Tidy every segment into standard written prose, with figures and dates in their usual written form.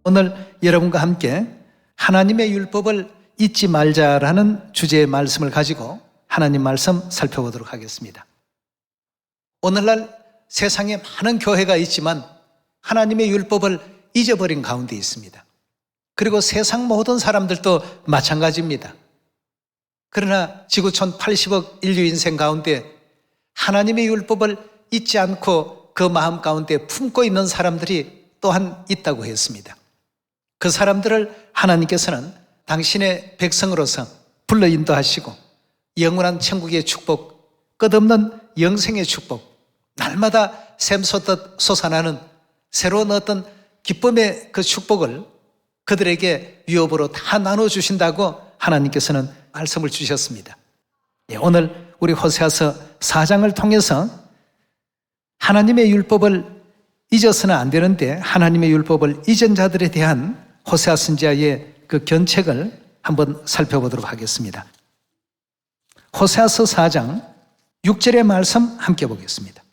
오늘 여러분과 함께 하나님의 율법을 잊지 말자라는 주제의 말씀을 가지고 하나님 말씀 살펴보도록 하겠습니다. 오늘날 세상에 많은 교회가 있지만 하나님의 율법을 잊어버린 가운데 있습니다. 그리고 세상 모든 사람들도 마찬가지입니다. 그러나 지구촌 80억 인류 인생 가운데 하나님의 율법을 잊지 않고 그 마음 가운데 품고 있는 사람들이 또한 있다고 했습니다. 그 사람들을 하나님께서는 당신의 백성으로서 불러 인도하시고 영원한 천국의 축복, 끝없는 영생의 축복, 날마다 샘솟듯 솟아나는 새로운 어떤 기쁨의 그 축복을 그들에게 유업으로 다 나눠주신다고 하나님께서는 말씀을 주셨습니다. 오늘 우리 호세아서 4장을 통해서 하나님의 율법을 잊어서는 안 되는데 하나님의 율법을 잊은 자들에 대한 호세아 선지자의 그 견책을 한번 살펴보도록 하겠습니다. 호세아서 4장 6절의 말씀 함께 보겠습니다.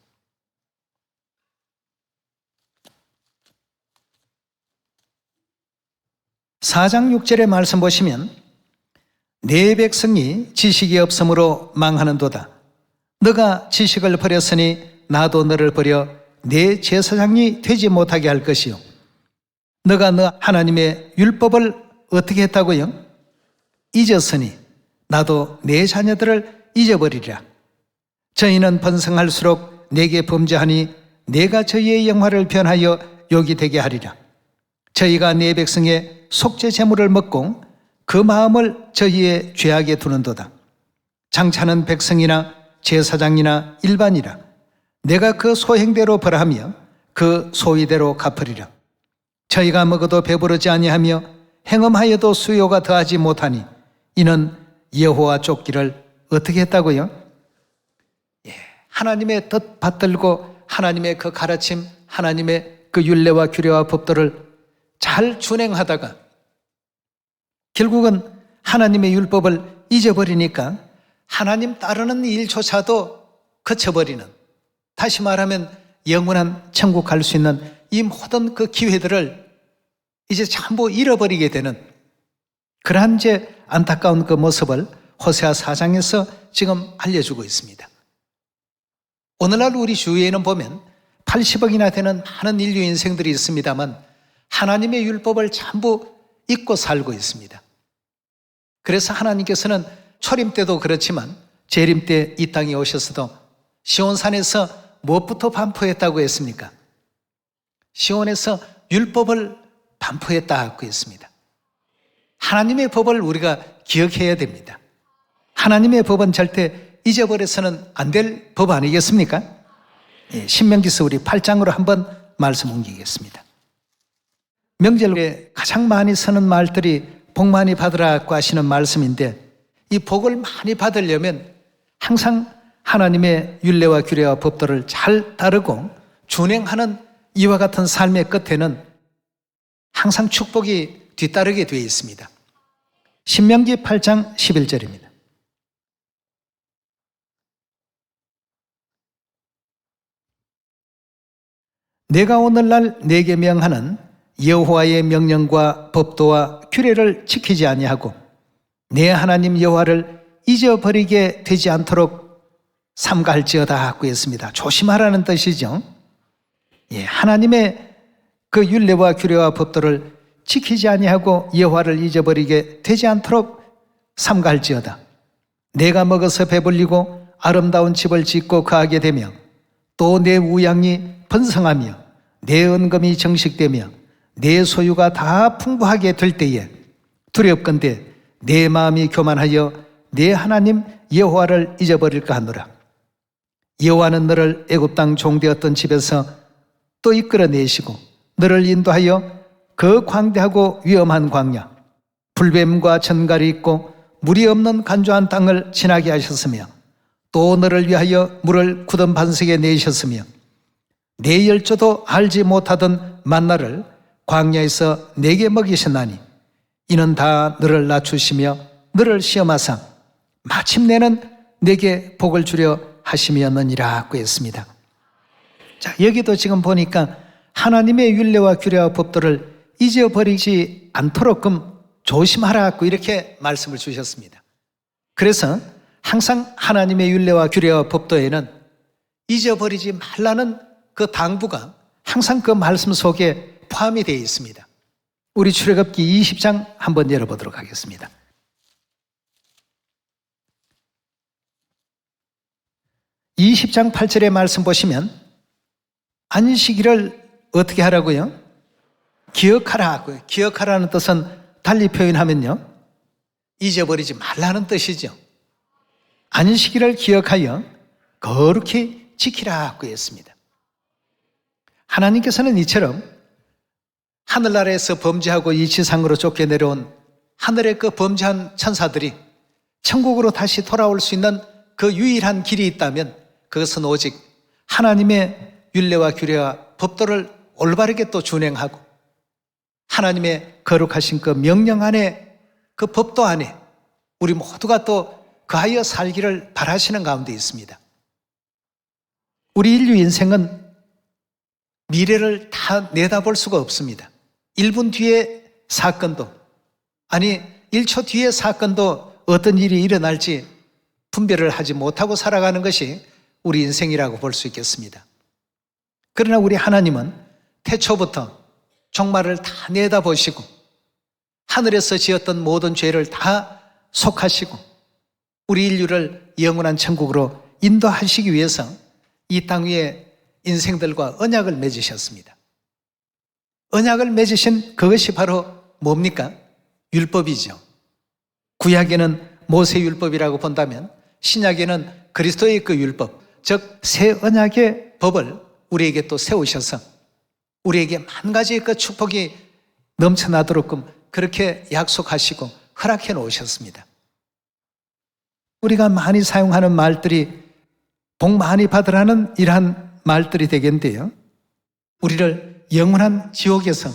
사장 6절의 말씀 보시면 내 백성이 지식이 없으므로 망하는도다. 너가 지식을 버렸으니 나도 너를 버려 내 제사장이 되지 못하게 할 것이요. 너가 너 하나님의 율법을 어떻게 했다고요? 잊었으니 나도 내 자녀들을 잊어버리리라. 저희는 번성할수록 내게 범죄하니 내가 저희의 영화를 변하여 욕이 되게 하리라. 저희가 내 백성의 속죄 제물을 먹고 그 마음을 저희의 죄악에 두는도다. 장차는 백성이나 제사장이나 일반이라 내가 그 소행대로 벌하며 그 소위대로 갚으리라. 저희가 먹어도 배부르지 아니하며 행음하여도 수요가 더하지 못하니 이는 여호와 쫓기를 어떻게 했다고요? 하나님의 뜻 받들고 하나님의 그 가르침, 하나님의 그 율례와 규례와 법도를 잘 준행하다가 결국은 하나님의 율법을 잊어버리니까 하나님 따르는 일조차도 거쳐버리는, 다시 말하면 영원한 천국 갈 수 있는 이 모든 그 기회들을 이제 전부 잃어버리게 되는 그러한 이제 안타까운 그 모습을 호세아 4장에서 지금 알려주고 있습니다. 오늘날 우리 주위에는 보면 80억이나 되는 많은 인류 인생들이 있습니다만 하나님의 율법을 전부 잊고 살고 있습니다. 그래서 하나님께서는 초림 때도 그렇지만 재림 때 이 땅에 오셨어도 시온산에서 무엇부터 반포했다고 했습니까? 시온에서 율법을 반포했다고 했습니다. 하나님의 법을 우리가 기억해야 됩니다. 하나님의 법은 절대 잊어버려서는 안 될 법 아니겠습니까? 신명기서 우리 8장으로 한번 말씀 옮기겠습니다. 명절에 가장 많이 쓰는 말들이 복 많이 받으라고 하시는 말씀인데 이 복을 많이 받으려면 항상 하나님의 율례와 규례와 법도를 잘 따르고 준행하는 이와 같은 삶의 끝에는 항상 축복이 뒤따르게 되어 있습니다. 신명기 8장 11절입니다. 내가 오늘날 내게 명하는 여호와의 명령과 법도와 규례를 지키지 아니하고 내 하나님 여호와를 잊어버리게 되지 않도록 삼가할지어다 하고 했습니다. 조심하라는 뜻이죠. 하나님의 그 율례와 규례와 법도를 지키지 아니하고 여호와를 잊어버리게 되지 않도록 삼가할지어다. 내가 먹어서 배불리고 아름다운 집을 짓고 거하게 되며 또 내 우양이 번성하며 내 은금이 정식되며 내 소유가 다 풍부하게 될 때에 두렵건대 내 마음이 교만하여 내 하나님 여호와를 잊어버릴까 하노라. 여호와는 너를 애굽 땅 종되었던 집에서 또 이끌어내시고 너를 인도하여 그 광대하고 위험한 광야 불뱀과 전갈이 있고 물이 없는 간조한 땅을 지나게 하셨으며 또 너를 위하여 물을 굳은 반석에 내셨으며 내 열조도 알지 못하던 만나를 광야에서 내게 먹이셨나니 이는 다 너를 낮추시며 너를 시험하사 마침내는 내게 복을 주려 하심이었느니라고 했습니다. 자, 여기도 지금 보니까 하나님의 율례와 규례와 법도를 잊어버리지 않도록끔 조심하라고 이렇게 말씀을 주셨습니다. 그래서 항상 하나님의 율례와 규례와 법도에는 잊어버리지 말라는 그 당부가 항상 그 말씀 속에 포함이 되어 있습니다. 우리 출애굽기 20장 한번 열어보도록 하겠습니다. 20장 8절의 말씀 보시면 안식일을 어떻게 하라고요? 기억하라고요. 기억하라는 뜻은 달리 표현하면요, 잊어버리지 말라는 뜻이죠. 안식일을 기억하여 거룩히 지키라고 했습니다. 하나님께서는 이처럼 하늘나라에서 범죄하고 이 지상으로 쫓겨내려온 하늘의 그 범죄한 천사들이 천국으로 다시 돌아올 수 있는 그 유일한 길이 있다면 그것은 오직 하나님의 율례와 규례와 법도를 올바르게 또 준행하고 하나님의 거룩하신 그 명령 안에, 그 법도 안에 우리 모두가 또 그하여 살기를 바라시는 가운데 있습니다. 우리 인류 인생은 미래를 다 내다볼 수가 없습니다. 1분 뒤의 사건도, 아니 1초 뒤의 사건도 어떤 일이 일어날지 분별을 하지 못하고 살아가는 것이 우리 인생이라고 볼 수 있겠습니다. 그러나 우리 하나님은 태초부터 종말을 다 내다보시고 하늘에서 지었던 모든 죄를 다 속하시고 우리 인류를 영원한 천국으로 인도하시기 위해서 이 땅 위에 인생들과 언약을 맺으셨습니다. 언약을 맺으신 그것이 바로 뭡니까? 율법이죠. 구약에는 모세율법이라고 본다면 신약에는 그리스도의 그 율법, 즉 새 언약의 법을 우리에게 또 세우셔서 우리에게 만 가지의 그 축복이 넘쳐나도록끔 그렇게 약속하시고 허락해 놓으셨습니다. 우리가 많이 사용하는 말들이 복 많이 받으라는 이러한 말들이 되겠는데요, 우리를 영원한 지옥에서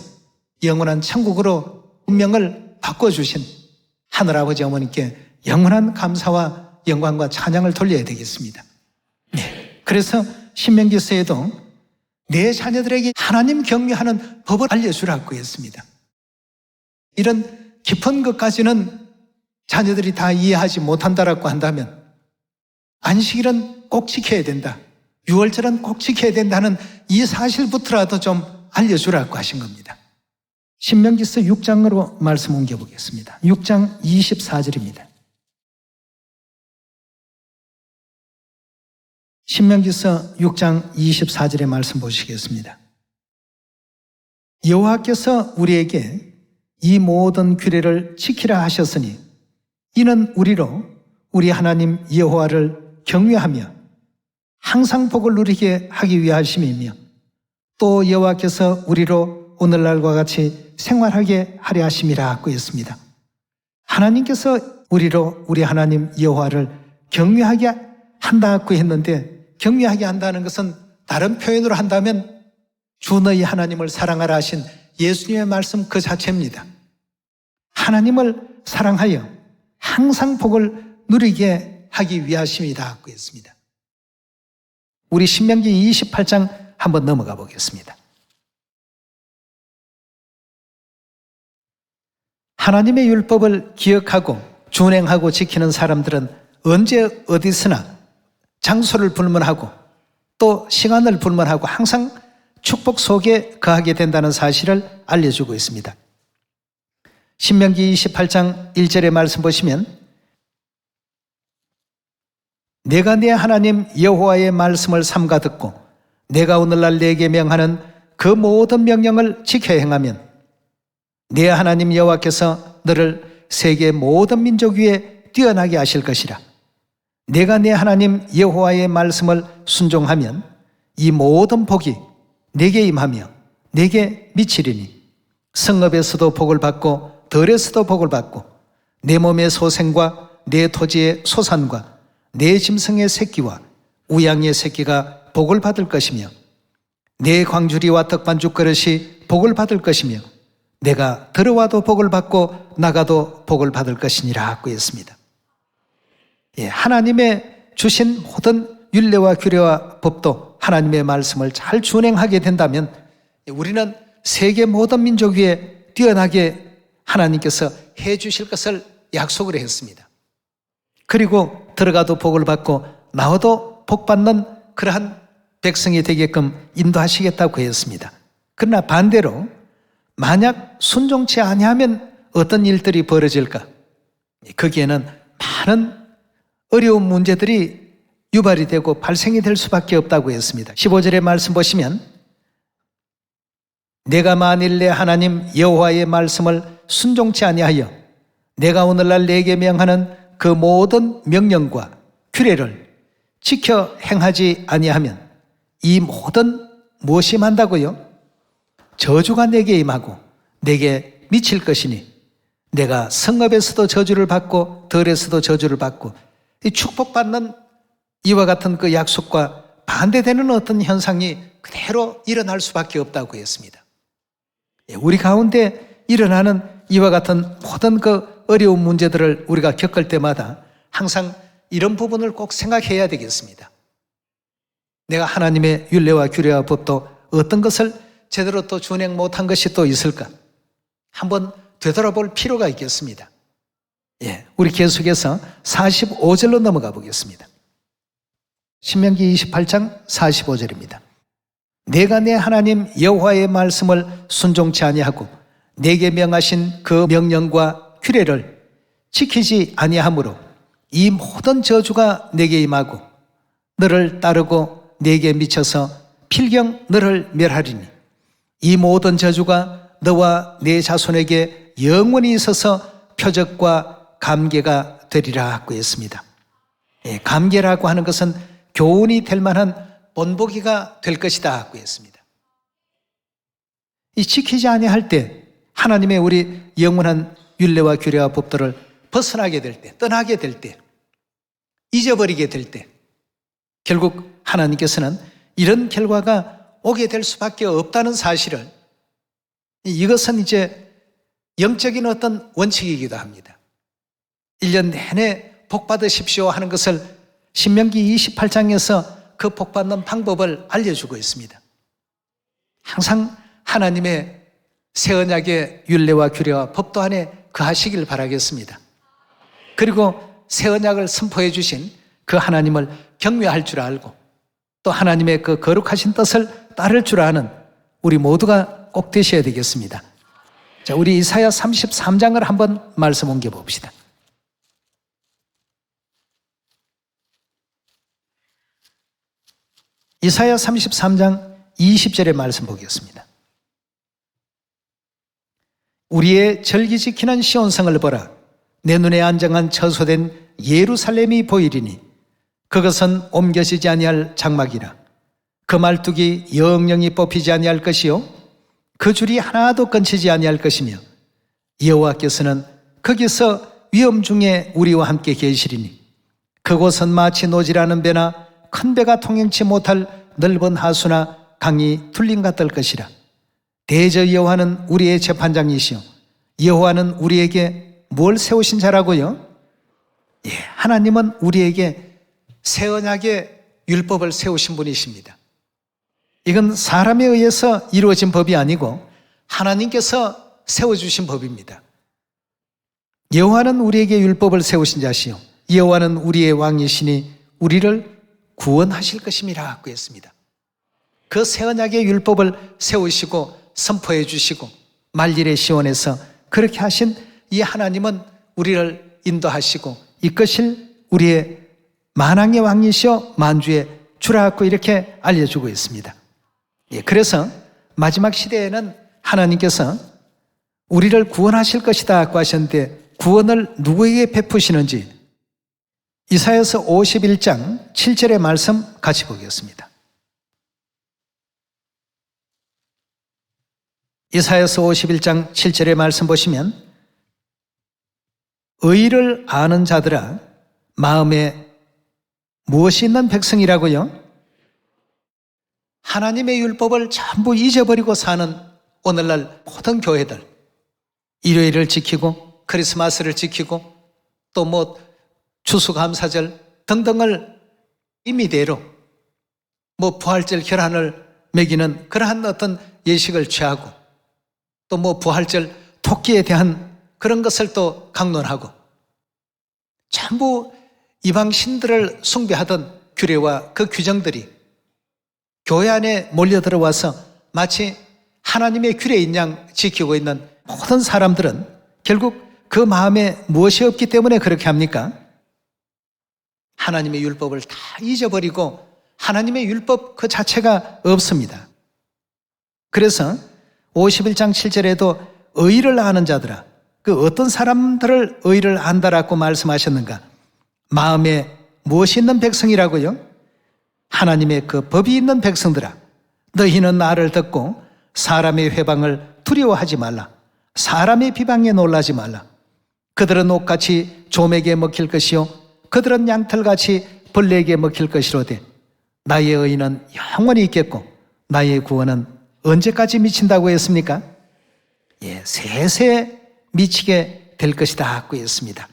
영원한 천국으로 운명을 바꿔주신 하늘아버지 어머니께 영원한 감사와 영광과 찬양을 돌려야 되겠습니다. 네. 그래서 신명기서에도 내 자녀들에게 하나님 경외하는 법을 알려주라고 했습니다. 이런 깊은 것까지는 자녀들이 다 이해하지 못한다라고 한다면 안식일은 꼭 지켜야 된다, 유월절은 꼭 지켜야 된다는 이 사실부터라도 좀 알려주라고 하신 겁니다. 신명기서 6장으로 말씀 옮겨보겠습니다. 6장 24절입니다. 신명기서 6장 24절의 말씀 보시겠습니다. 여호와께서 우리에게 이 모든 규례를 지키라 하셨으니 이는 우리로 우리 하나님 여호와를 경외하며 항상 복을 누리게 하기 위하심이며 또 여호와께서 우리로 오늘날과 같이 생활하게 하려 하심이라고 했습니다. 하나님께서 우리로 우리 하나님 여호와를 경외하게 한다고 했는데, 경외하게 한다는 것은 다른 표현으로 한다면 주 너희 하나님을 사랑하라 하신 예수님의 말씀 그 자체입니다. 하나님을 사랑하여 항상 복을 누리게 하기 위하심이라고 했습니다. 우리 신명기 28장 한번 넘어가 보겠습니다. 하나님의 율법을 기억하고 준행하고 지키는 사람들은 언제 어디서나 장소를 불문하고 또 시간을 불문하고 항상 축복 속에 거하게 된다는 사실을 알려주고 있습니다. 신명기 28장 1절의 말씀 보시면 내가 내 하나님 여호와의 말씀을 삼가 듣고 내가 오늘날 내게 명하는 그 모든 명령을 지켜 행하면 내 하나님 여호와께서 너를 세계 모든 민족 위에 뛰어나게 하실 것이라. 내가 내 하나님 여호와의 말씀을 순종하면 이 모든 복이 내게 임하며 내게 미치리니 성읍에서도 복을 받고 들에서도 복을 받고 내 몸의 소생과 내 토지의 소산과 내 짐승의 새끼와 우양의 새끼가 복을 받을 것이며 내 광주리와 떡반죽 그릇이 복을 받을 것이며 내가 들어와도 복을 받고 나가도 복을 받을 것이니라고 했습니다. 하나님의 주신 모든 율례와 규례와 법도 하나님의 말씀을 잘 준행하게 된다면 우리는 세계 모든 민족 위에 뛰어나게 하나님께서 해 주실 것을 약속을 했습니다. 그리고 들어가도 복을 받고 나와도 복 받는 그러한 백성이 되게끔 인도하시겠다고 했습니다. 그러나 반대로 만약 순종치 아니하면 어떤 일들이 벌어질까? 거기에는 많은 어려운 문제들이 유발이 되고 발생이 될 수밖에 없다고 했습니다. 15절의 말씀 보시면 내가 만일 내 하나님 여호와의 말씀을 순종치 아니하여 내가 오늘날 내게 명하는 그 모든 명령과 규례를 지켜 행하지 아니하면 이 모든 무엇이 만다고요? 저주가 내게 임하고 내게 미칠 것이니 내가 성읍에서도 저주를 받고 들에서도 저주를 받고 이 축복받는 이와 같은 그 약속과 반대되는 어떤 현상이 그대로 일어날 수밖에 없다고 했습니다. 우리 가운데 일어나는 이와 같은 모든 그 어려운 문제들을 우리가 겪을 때마다 항상 이런 부분을 꼭 생각해야 되겠습니다. 내가 하나님의 율례와 규례와 법도 어떤 것을 제대로 또 준행 못한 것이 또 있을까? 한번 되돌아볼 필요가 있겠습니다. 우리 계속해서 45절로 넘어가 보겠습니다. 신명기 28장 45절입니다. 내가 내 하나님 여호와의 말씀을 순종치 아니하고 내게 명하신 그 명령과 규례를 지키지 아니하므로 이 모든 저주가 내게 임하고 너를 따르고 내게 미쳐서 필경 너를 멸하리니 이 모든 저주가 너와 내 자손에게 영원히 있어서 표적과 감개가 되리라 하고 했습니다. 감개라고 하는 것은 교훈이 될 만한 본보기가 될 것이다 하고 했습니다. 이 지키지 아니할 때 하나님의 우리 영원한 율례와 규례와 법들을 벗어나게 될 때, 떠나게 될 때, 잊어버리게 될 때 결국 하나님께서는 이런 결과가 오게 될 수밖에 없다는 사실을, 이것은 이제 영적인 어떤 원칙이기도 합니다. 1년 내내 복 받으십시오 하는 것을 신명기 28장에서 그 복 받는 방법을 알려주고 있습니다. 항상 하나님의 새 언약의 율례와 규례와 법도 안에 거하시길 바라겠습니다. 그리고 새 언약을 선포해 주신 그 하나님을 경외할 줄 알고 또 하나님의 그 거룩하신 뜻을 따를 줄 아는 우리 모두가 꼭 되셔야 되겠습니다. 자, 우리 이사야 33장을 한번 말씀 옮겨 봅시다. 이사야 33장 20절의 말씀 보겠습니다. 우리의 절기 지키는 시온성을 보라. 내 눈에 안정한 처소된 예루살렘이 보이리니 그것은 옮겨지지 아니할 장막이라. 그 말뚝이 영영이 뽑히지 아니할 것이요 그 줄이 하나도 끊치지 아니할 것이며 여호와께서는 거기서 위엄 중에 우리와 함께 계시리니 그곳은 마치 노지라는 배나 큰 배가 통행치 못할 넓은 하수나 강이 둘림 같을 것이라. 대저 여호와는 우리의 재판장이시요 여호와는 우리에게 뭘 세우신 자라고요? 하나님은 우리에게 새 언약의 율법을 세우신 분이십니다. 이건 사람에 의해서 이루어진 법이 아니고 하나님께서 세워주신 법입니다. 여호와는 우리에게 율법을 세우신 자시요 여호와는 우리의 왕이시니 우리를 구원하실 것임이라 하고 했습니다. 그 새 언약의 율법을 세우시고 선포해 주시고 만일의 시온에서 그렇게 하신 이 하나님은 우리를 인도하시고 이끄실 우리의 만왕의 왕이시여 만주의 주라고 이렇게 알려주고 있습니다. 그래서 마지막 시대에는 하나님께서 우리를 구원하실 것이다 고 하셨는데 구원을 누구에게 베푸시는지 이사야서 51장 7절의 말씀 같이 보겠습니다. 이사야서 51장 7절의 말씀 보시면 의를 아는 자들아 마음에 무엇이 있는 백성이라고요? 하나님의 율법을 전부 잊어버리고 사는 오늘날 모든 교회들, 일요일을 지키고 크리스마스를 지키고 또 뭐 추수감사절 등등을 임의대로 뭐 부활절 결한을 매기는 그러한 어떤 예식을 취하고 또 뭐 부활절 토끼에 대한 그런 것을 또 강론하고 전부 이방 신들을 숭배하던 규례와 그 규정들이 교회 안에 몰려들어와서 마치 하나님의 규례인 양 지키고 있는 모든 사람들은 결국 그 마음에 무엇이 없기 때문에 그렇게 합니까? 하나님의 율법을 다 잊어버리고 하나님의 율법 그 자체가 없습니다. 그래서 51장 7절에도 의를 아는 자들아, 그 어떤 사람들을 의를 안다라고 말씀하셨는가? 마음에 무엇이 있는 백성이라고요? 하나님의 그 법이 있는 백성들아, 너희는 나를 듣고 사람의 회방을 두려워하지 말라. 사람의 비방에 놀라지 말라. 그들은 옥같이 좀에게 먹힐 것이요 그들은 양털같이 벌레에게 먹힐 것이로되 나의 의는 영원히 있겠고 나의 구원은 언제까지 미친다고 했습니까? 예, 세세 미치게 될 것이다 하고 했습니다.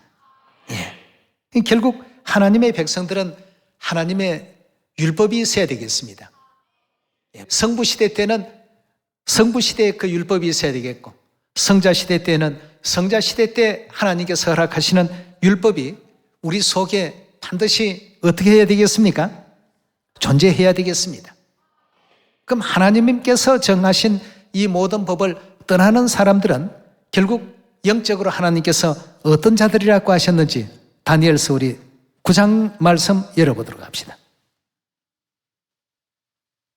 예. 결국 하나님의 백성들은 하나님의 율법이 있어야 되겠습니다. 예. 성부시대 때는 성부시대에 그 율법이 있어야 되겠고 성자시대 때는 성자시대 때 하나님께서 허락하시는 율법이 우리 속에 반드시 어떻게 해야 되겠습니까? 존재해야 되겠습니다. 그럼 하나님께서 정하신 이 모든 법을 떠나는 사람들은 결국 영적으로 하나님께서 어떤 자들이라고 하셨는지 다니엘서 우리 9장 말씀 열어보도록 합시다.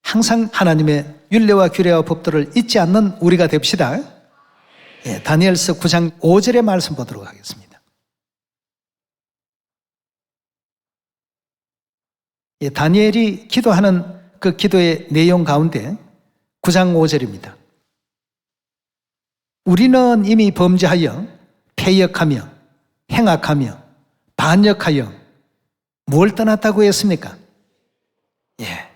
항상 하나님의 율례와 규례와 법도를 잊지 않는 우리가 됩시다. 예, 다니엘서 9장 5절의 말씀 보도록 하겠습니다. 예, 다니엘이 기도하는 그 기도의 내용 가운데 9장 5절입니다. 우리는 이미 범죄하여 패역하며 행악하며 반역하여 뭘 떠났다고 했습니까? 예,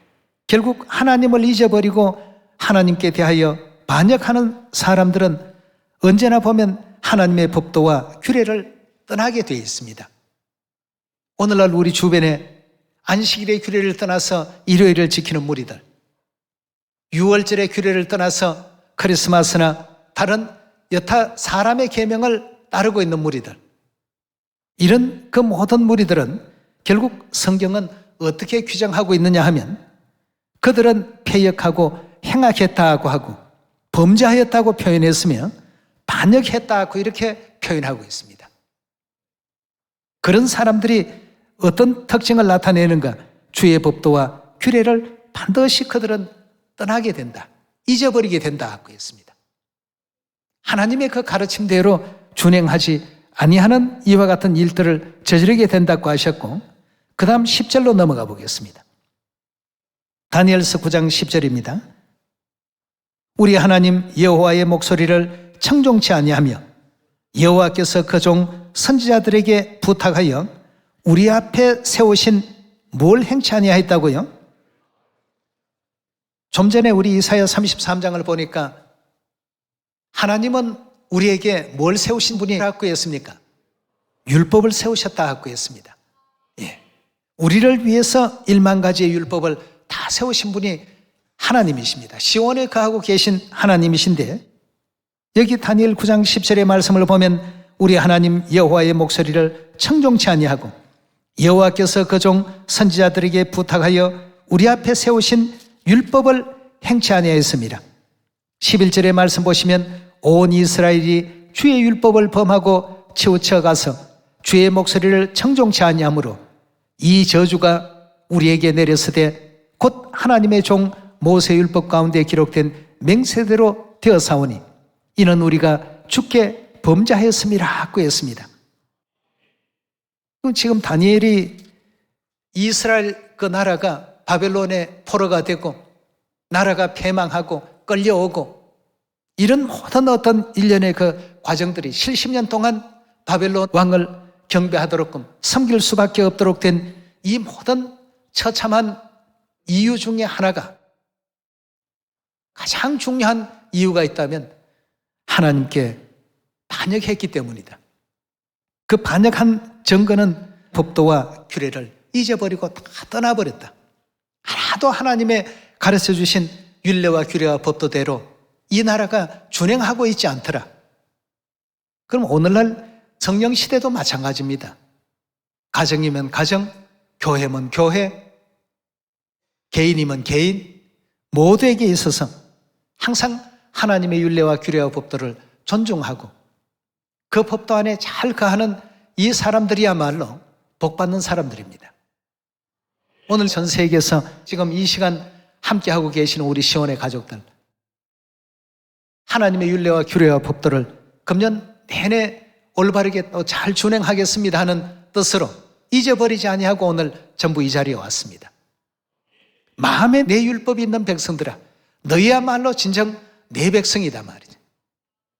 결국 하나님을 잊어버리고 하나님께 대하여 반역하는 사람들은 언제나 보면 하나님의 법도와 규례를 떠나게 되어 있습니다. 오늘날 우리 주변에 안식일의 규례를 떠나서 일요일을 지키는 무리들, 6월절의 규례를 떠나서 크리스마스나 다른 여타 사람의 계명을 따르고 있는 무리들, 이런 그 모든 무리들은 결국 성경은 어떻게 규정하고 있느냐 하면 그들은 패역하고 행악했다고 하고 범죄하였다고 표현했으며 반역했다고 이렇게 표현하고 있습니다. 그런 사람들이 어떤 특징을 나타내는가? 주의 법도와 규례를 반드시 그들은 떠나게 된다, 잊어버리게 된다 하고 했습니다. 하나님의 그 가르침대로 준행하지 아니하는 이와 같은 일들을 저지르게 된다고 하셨고, 그 다음 10절로 넘어가 보겠습니다. 다니엘서 9장 10절입니다. 우리 하나님 여호와의 목소리를 청종치 아니하며 여호와께서 그 종 선지자들에게 부탁하여 우리 앞에 세우신 뭘 행치 아니하였다고요? 좀 전에 우리 이사야 33장을 보니까 하나님은 우리에게 뭘 세우신 분이라고 했습니까? 율법을 세우셨다 하고 했습니다. 예. 우리를 위해서 1만 가지의 율법을 다 세우신 분이 하나님이십니다. 시온에 거하고 계신 하나님이신데, 여기 다니엘 9장 10절의 말씀을 보면 우리 하나님 여호와의 목소리를 청종치 아니하고 여호와께서 그 종 선지자들에게 부탁하여 우리 앞에 세우신 율법을 행치 아니하였습니다. 11절의 말씀 보시면 온 이스라엘이 주의 율법을 범하고 치우쳐 가서 주의 목소리를 청종치 아니하므로 이 저주가 우리에게 내렸으되 곧 하나님의 종 모세 율법 가운데 기록된 맹세대로 되어사오니 이는 우리가 주께 범죄하였음이라 하고 했습니다. 지금 다니엘이 이스라엘 그 나라가 바벨론의 포로가 되고 나라가 패망하고 끌려오고 이런 모든 어떤 일련의 그 과정들이 70년 동안 바벨론 왕을 경배하도록끔 섬길 수밖에 없도록 된 이 모든 처참한 이유 중에 하나가, 가장 중요한 이유가 있다면 하나님께 반역했기 때문이다. 그 반역한 증거는 법도와 규례를 잊어버리고 다 떠나버렸다. 하나도 하나님의 가르쳐 주신 율례와 규례와 법도대로 이 나라가 준행하고 있지 않더라. 그럼 오늘날 성령 시대도 마찬가지입니다. 가정이면 가정, 교회면 교회, 개인이면 개인, 모두에게 있어서 항상 하나님의 율례와 규례와 법도를 존중하고 그 법도 안에 잘 거하는 이 사람들이야말로 복받는 사람들입니다. 오늘 전 세계에서 지금 이 시간 함께하고 계시는 우리 시온의 가족들, 하나님의 율례와 규례와 법도를 금년 내내 올바르게 또 잘 준행하겠습니다 하는 뜻으로 잊어버리지 아니하고 오늘 전부 이 자리에 왔습니다. 마음에 내 율법이 있는 백성들아, 너희야말로 진정 내 백성이다 말이죠.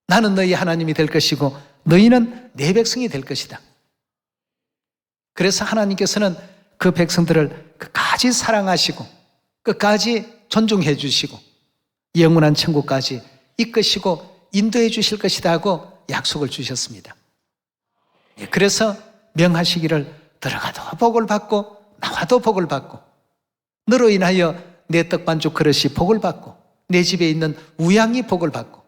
나는 너희 하나님이 될 것이고 너희는 내 백성이 될 것이다. 그래서 하나님께서는 그 백성들을 끝까지 사랑하시고 끝까지 존중해 주시고 영원한 천국까지 이끄시고 인도해 주실 것이다 하고 약속을 주셨습니다. 그래서 명하시기를 들어가도 복을 받고 나와도 복을 받고 너로 인하여 내 떡반죽 그릇이 복을 받고 내 집에 있는 우양이 복을 받고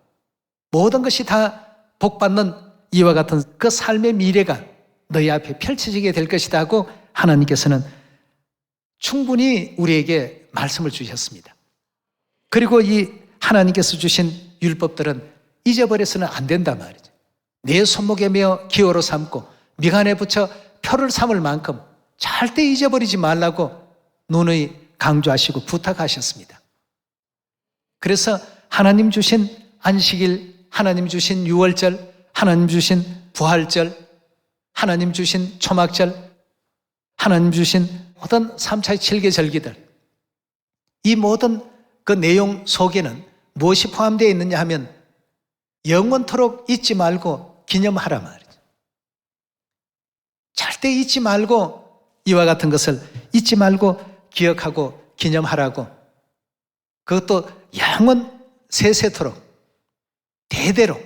모든 것이 다 복받는 이와 같은 그 삶의 미래가 너희 앞에 펼쳐지게 될 것이다 하고 하나님께서는 충분히 우리에게 말씀을 주셨습니다. 그리고 이 하나님께서 주신 율법들은 잊어버려서는 안 된다 말이죠. 내 손목에 메어 기호로 삼고 미간에 붙여 표를 삼을 만큼 절대 잊어버리지 말라고 누누이 강조하시고 부탁하셨습니다. 그래서 하나님 주신 안식일, 하나님 주신 유월절, 하나님 주신 부활절, 하나님 주신 초막절, 하나님 주신 모든 3차의 7개 절기들, 이 모든 그 내용 속에는 무엇이 포함되어 있느냐 하면 영원토록 잊지 말고 기념하라 말이죠. 절대 잊지 말고 이와 같은 것을 잊지 말고 기억하고 기념하라고, 그것도 영원 세세토록 대대로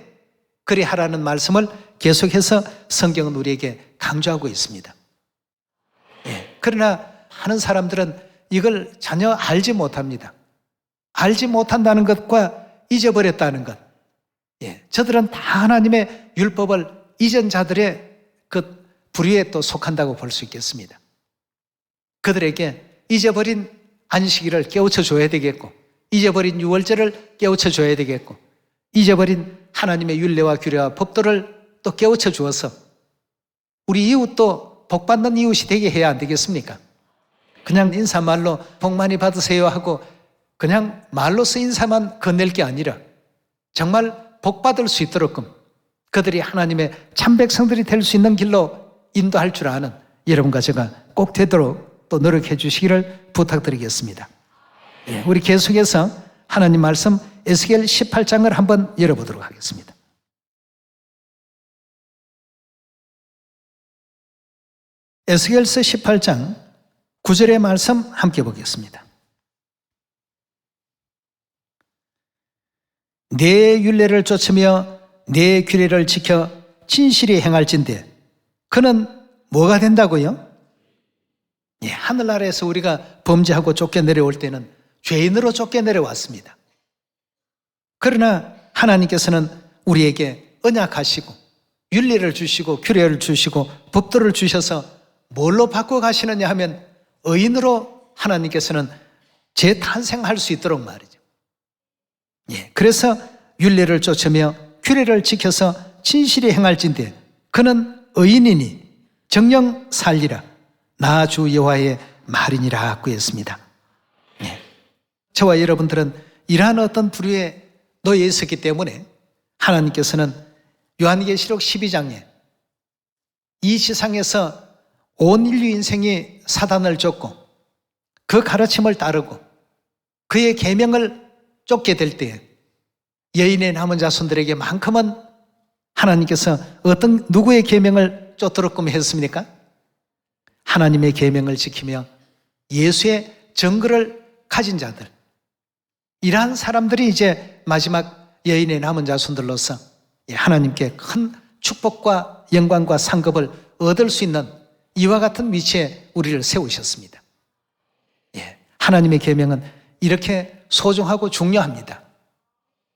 그리 하라는 말씀을 계속해서 성경은 우리에게 강조하고 있습니다. 그러나 많은 사람들은 이걸 전혀 알지 못합니다. 알지 못한다는 것과 잊어버렸다는 것, 저들은 다 하나님의 율법을 잊은 자들의 그 부류에 또 속한다고 볼 수 있겠습니다. 그들에게 잊어버린 안식일을 깨우쳐 줘야 되겠고, 잊어버린 유월절을 깨우쳐 줘야 되겠고, 잊어버린 하나님의 율례와 규례와 법도를 또 깨우쳐 주어서 우리 이웃도 복받는 이웃이 되게 해야 안 되겠습니까? 그냥 인사말로 복 많이 받으세요 하고 그냥 말로써 인사만 건넬 게 아니라 정말 복받을 수 있도록끔 그들이 하나님의 참 백성들이 될 수 있는 길로 인도할 줄 아는 여러분과 제가 꼭 되도록 또 노력해 주시기를 부탁드리겠습니다. 우리 계속해서 하나님 말씀 에스겔 18장을 한번 열어보도록 하겠습니다. 에스겔서 18장 9절의 말씀 함께 보겠습니다. 내 율례를 쫓으며 내 규례를 지켜 진실히 행할진대 그는 뭐가 된다고요? 하늘나라에서 우리가 범죄하고 쫓겨내려올 때는 죄인으로 쫓겨내려왔습니다. 그러나 하나님께서는 우리에게 언약하시고 율례를 주시고 규례를 주시고 법도를 주셔서 뭘로 바꿔가시느냐 하면 의인으로 하나님께서는 재탄생할 수 있도록 말이죠. 그래서 율례를 쫓으며 규례를 지켜서 진실히 행할진대 그는 의인이니 정령 살리라 나 주 여호와의 말이니라 구했습니다. 저와 여러분들은 이러한 어떤 부류에 놓여 있었기 때문에 하나님께서는 요한계시록 12장에 이 세상에서 온 인류 인생이 사단을 쫓고 그 가르침을 따르고 그의 계명을 쫓게 될 때에 여인의 남은 자손들에게만큼은 하나님께서 어떤 누구의 계명을 쫓도록끔 했습니까? 하나님의 계명을 지키며 예수의 증거를 가진 자들, 이러한 사람들이 이제 마지막 여인의 남은 자손들로서 하나님께 큰 축복과 영광과 상급을 얻을 수 있는 이와 같은 위치에 우리를 세우셨습니다. 하나님의 계명은 이렇게 소중하고 중요합니다.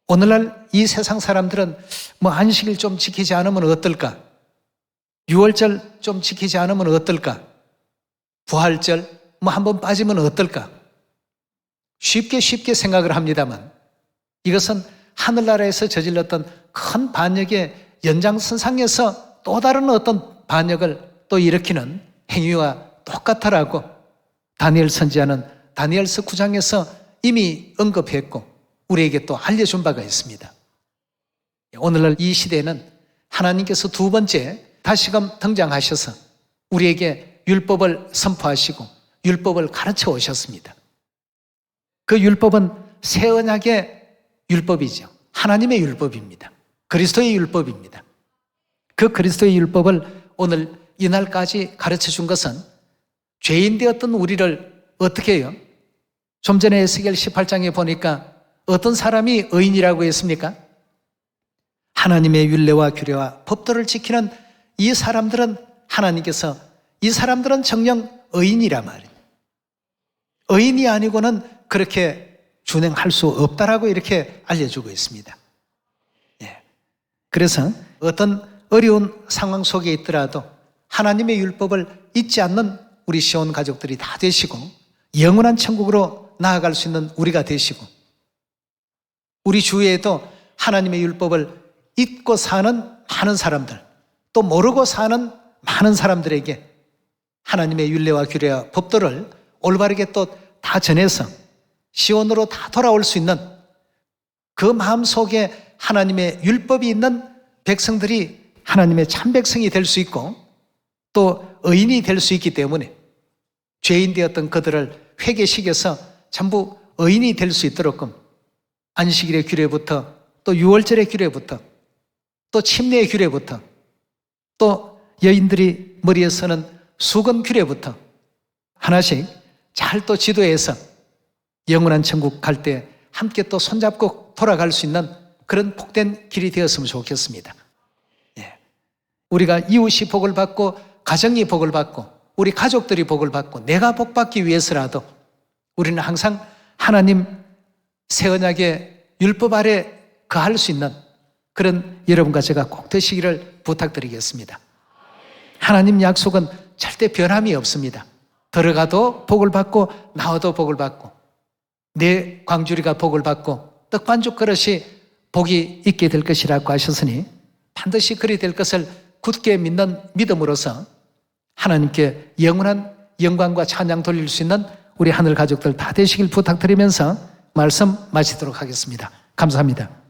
오늘날 이 세상 사람들은 뭐 안식일 좀 지키지 않으면 어떨까? 유월절 좀 지키지 않으면 어떨까? 부활절 뭐 한번 빠지면 어떨까? 쉽게 생각을 합니다만 이것은 하늘나라에서 저질렀던 큰 반역의 연장선상에서 또 다른 어떤 반역을 또 일으키는 행위와 똑같다라고 다니엘 선지자는 다니엘서 9장에서 이미 언급했고 우리에게 또 알려준 바가 있습니다. 오늘날 이 시대에는 하나님께서 두 번째 다시금 등장하셔서 우리에게 율법을 선포하시고 율법을 가르쳐 오셨습니다. 그 율법은 새 언약의 율법이죠. 하나님의 율법입니다. 그리스도의 율법입니다. 그 그리스도의 율법을 오늘 이날까지 가르쳐 준 것은 죄인 되었던 우리를 어떻게 해요? 좀 전에 에스겔 18장에 보니까 어떤 사람이 의인이라고 했습니까? 하나님의 율례와 규례와 법도를 지키는 이 사람들은 하나님께서 이 사람들은 정녕 의인이라 말이에요. 의인이 아니고는 그렇게 준행할 수 없다라고 이렇게 알려주고 있습니다. 예. 그래서 어떤 어려운 상황 속에 있더라도 하나님의 율법을 잊지 않는 우리 시온 가족들이 다 되시고 영원한 천국으로 나아갈 수 있는 우리가 되시고 우리 주위에도 하나님의 율법을 잊고 사는 많은 사람들 또 모르고 사는 많은 사람들에게 하나님의 율례와 규례와 법도를 올바르게 또 다 전해서 시온으로 다 돌아올 수 있는 그 마음속에 하나님의 율법이 있는 백성들이 하나님의 참 백성이 될 수 있고 또 의인이 될 수 있기 때문에 죄인 되었던 그들을 회개시켜서 전부 의인이 될 수 있도록끔 안식일의 규례부터 또 유월절의 규례부터 또 침례의 규례부터 또 여인들이 머리에 서는 수건 규례부터 하나씩 잘 또 지도해서 영원한 천국 갈 때 함께 또 손잡고 돌아갈 수 있는 그런 복된 길이 되었으면 좋겠습니다. 예. 우리가 이웃이 복을 받고 가정이 복을 받고 우리 가족들이 복을 받고 내가 복받기 위해서라도 우리는 항상 하나님 새 언약의 율법 아래 거할 수 있는 그런 여러분과 제가 꼭 되시기를 부탁드리겠습니다. 하나님 약속은 절대 변함이 없습니다. 들어가도 복을 받고 나와도 복을 받고 내 광주리가 복을 받고 떡반죽 그릇이 복이 있게 될 것이라고 하셨으니 반드시 그리 될 것을 굳게 믿는 믿음으로서 하나님께 영원한 영광과 찬양 돌릴 수 있는 우리 하늘 가족들 다 되시길 부탁드리면서 말씀 마치도록 하겠습니다. 감사합니다.